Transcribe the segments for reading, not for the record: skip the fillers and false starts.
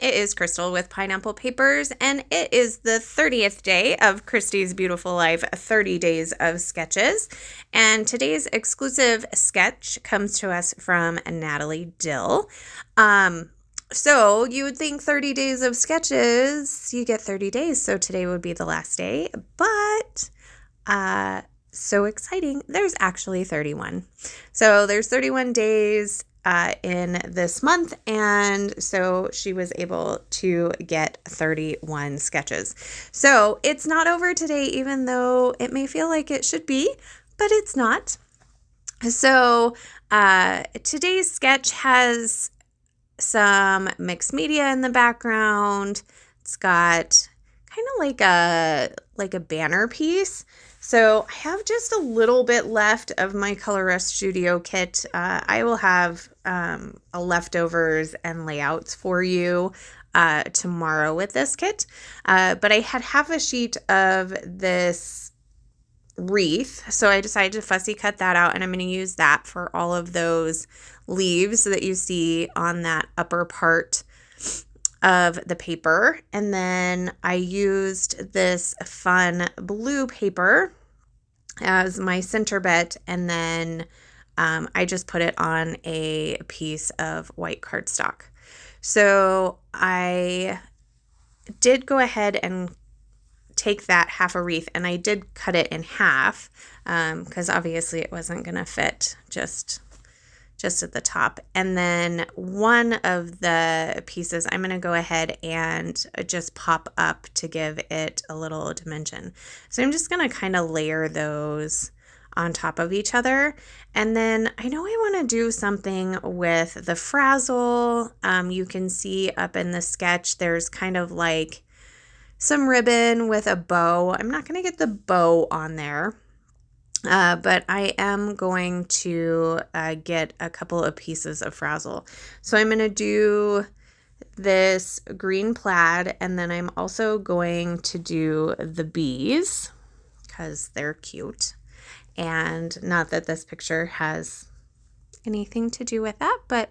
It is Crystal with Pineapple Papers, and it is the 30th day of Christy's Beautiful Life 30 Days of Sketches. And today's exclusive sketch comes to us from Natalie Dill. So you would think 30 days of sketches, you get 30 days. So today would be the last day, but so exciting. There's actually 31. So there's 31 days in this month, and so she was able to get 31 sketches. So it's not over today, even though it may feel like it should be, but it's not. So today's sketch has some mixed media in the background. It's got kind of like a banner piece. So I have just a little bit left of my Color Rush Studio kit. I will have leftovers and layouts for you tomorrow with this kit. But I had half a sheet of this wreath, so I decided to fussy cut that out, and I'm going to use that for all of those leaves that you see on that upper part of the paper. And then I used this fun blue paper as my center bit, and then I just put it on a piece of white cardstock. So I did go ahead and take that half a wreath, and I did cut it in half because obviously it wasn't going to fit just at the top. And then one of the pieces I'm going to go ahead and just pop up to give it a little dimension. So I'm just going to kind of layer those on top of each other. And then I know I want to do something with the frazzle. You can see up in the sketch, there's kind of like some ribbon with a bow. I'm not going to get the bow on there. But I am going to get a couple of pieces of frazzle. So I'm going to do this green plaid, and then I'm also going to do the bees because they're cute. And not that this picture has anything to do with that, but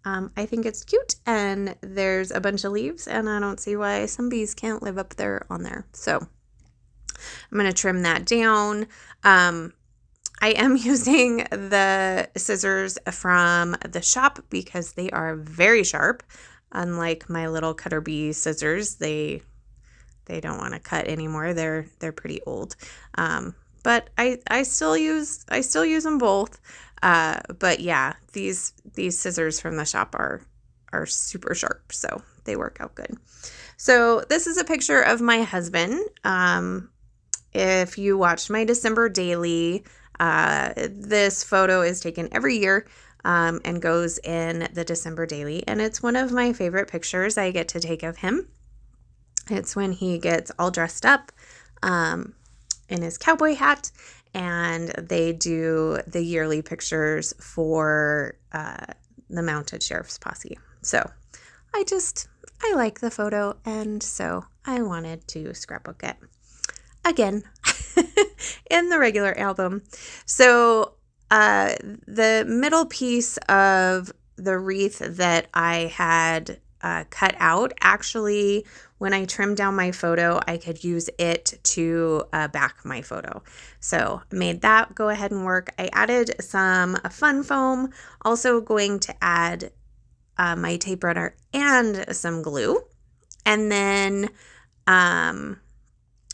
I think it's cute, and there's a bunch of leaves, and I don't see why some bees can't live up there on there. So I'm going to trim that down. I am using the scissors from the shop because they are very sharp. Unlike my little Cutter Bee scissors, they don't want to cut anymore. They're pretty old. But I still use them both. But yeah, these scissors from the shop are super sharp, so they work out good. So this is a picture of my husband. If you watched my December daily, this photo is taken every year and goes in the December daily, and it's one of my favorite pictures I get to take of him. It's when he gets all dressed up in his cowboy hat, and they do the yearly pictures for the Mounted Sheriff's Posse. So I like the photo, and so I wanted to scrapbook it again in the regular album. So the middle piece of the wreath that I had cut out, actually, when I trimmed down my photo, I could use it to back my photo. So I made that go ahead and work. I added some fun foam, also going to add my tape runner and some glue. And then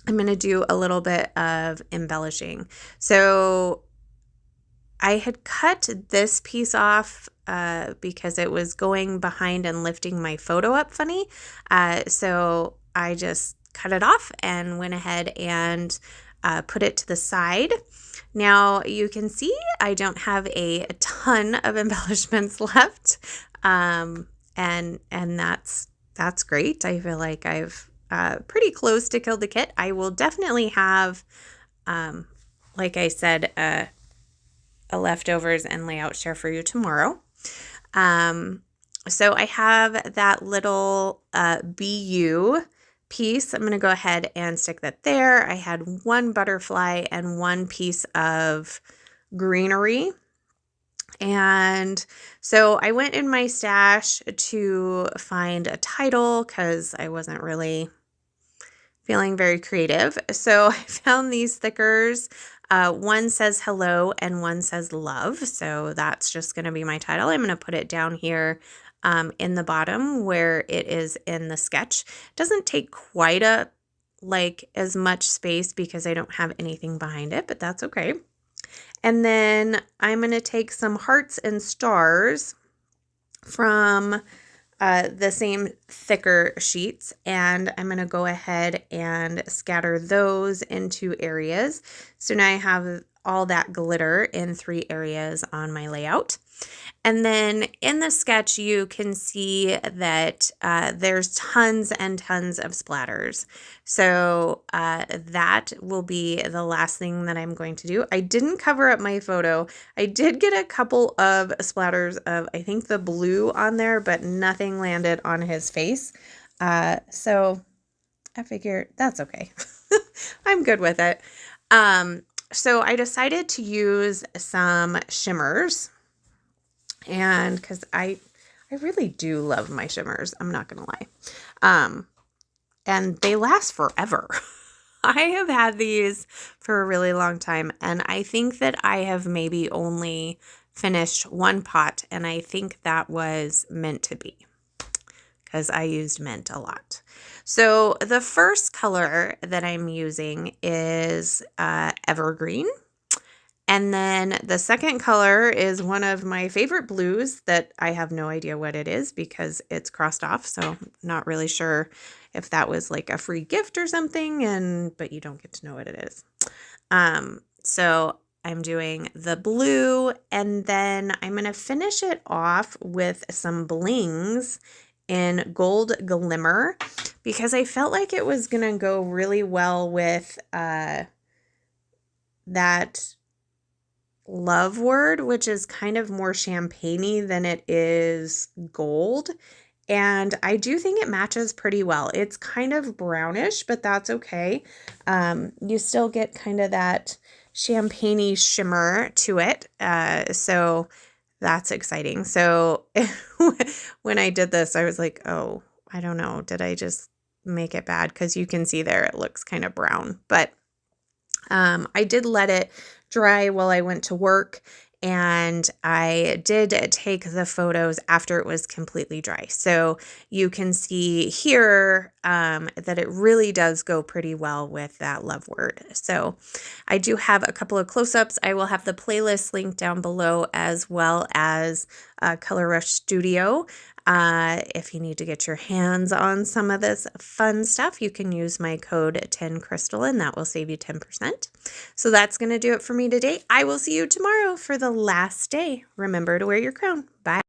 I'm going to do a little bit of embellishing. So I had cut this piece off because it was going behind and lifting my photo up funny. So I just cut it off and went ahead and put it to the side. Now you can see I don't have a ton of embellishments left. And that's great. I feel like I've pretty close to killed the kit. I will definitely have, like I said, a leftovers and layout share for you tomorrow. So I have that little BU piece. I'm going to go ahead and stick that there. I had one butterfly and one piece of greenery. And so I went in my stash to find a title because I wasn't really feeling very creative. So I found these stickers. One says hello and one says love. So that's just going to be my title. I'm going to put it down here in the bottom where it is in the sketch. It doesn't take quite as much space because I don't have anything behind it, but that's okay. And then I'm going to take some hearts and stars from the same thicker sheets, and I'm going to go ahead and scatter those into areas. So now I have all that glitter in 3 areas on my layout. And then in the sketch, you can see that there's tons and tons of splatters. So that will be the last thing that I'm going to do. I didn't cover up my photo. I did get a couple of splatters of, I think, the blue on there, but nothing landed on his face. So I figured that's okay. I'm good with it. So I decided to use some shimmers. And because I really do love my shimmers, I'm not going to lie. And they last forever. I have had these for a really long time, and I think that I have maybe only finished 1 pot, and I think that was meant to be because I used mint a lot. So the first color that I'm using is evergreen. And then the second color is one of my favorite blues that I have no idea what it is because it's crossed off. So I'm not really sure if that was like a free gift or something, but you don't get to know what it is. So I'm doing the blue, and then I'm going to finish it off with some blings in gold glimmer because I felt like it was going to go really well with that love word, which is kind of more champagne-y than it is gold. And I do think it matches pretty well. It's kind of brownish, but that's okay. You still get kind of that champagne-y shimmer to it. So that's exciting. So when I did this, I was like, oh, I don't know. Did I just make it bad? Because you can see there it looks kind of brown. But I did let it dry while I went to work, and I did take the photos after it was completely dry. So you can see here that it really does go pretty well with that love word. So I do have a couple of close-ups. I will have the playlist linked down below, as well as Color Rush Studio. If you need to get your hands on some of this fun stuff, you can use my code 10Crystal, and that will save you 10%. So that's going to do it for me today. I will see you tomorrow for the last day. Remember to wear your crown. Bye.